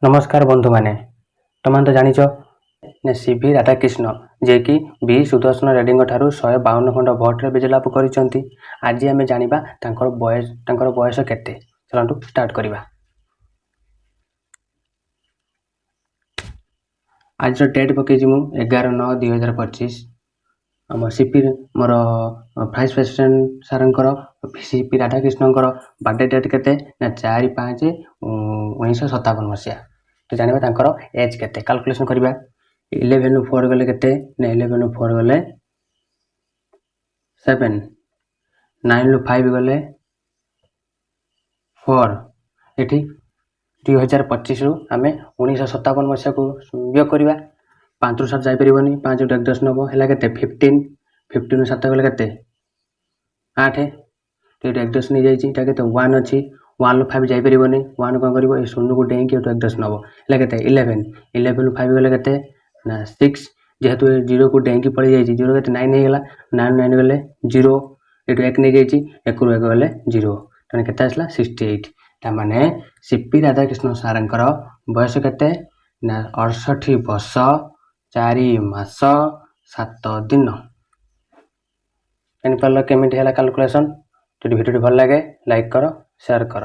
नमस्कार बंधु माने तुम तो जानिच सीवी राधाकृष्ण जे कि बी सुदर्शन रेड्डी ठारू 152 खंड भोट्रे विजय लाभ कर। आज आम जाना बयस केते। चलतु स्टार्ट करवा। आज डेट पकई मु 11/9/2025। आम सीपी मोर भाइस प्रेसिडेंट सार सीपी राधाकृष्ण बर्थडे डेट केते ना 4/5/1957 मसीहा। तो जाना एज केते कैलकुलेशन करवा। 11 ରୁ 4 गले केते ना 11 ରୁ 4 गले 7, 9 ରୁ 5 गले 4। ये 2025 रु आम 1957 मसीहा को योग करवा। 5 ରୁ 7 जापर 5 × 10 नब है 15। 15 ରୁ 7 गले के 8। तो ये 1 10 नहीं जाइए 1 अच्छी 1 ରୁ 5 जापर 1 कौन कर 0 को डेंकी 1 10 नब है 11। 11 ରୁ 5 गले के 6। जेहेतु 0 को डेंकी पड़ जाए 0 के 9 होगा 9 9 गले 0। ये 1 नहीं जाइए 1 ରୁ 1 गले 0 तेना के 68। ताने सीपी राधाकृष्ण सार बयस के 68 वर्ष 4 मास 7 दिन। जानीपार केमी है कैलकुलेसन। जो वीडियो भल लगे लाइक कर शेयर कर।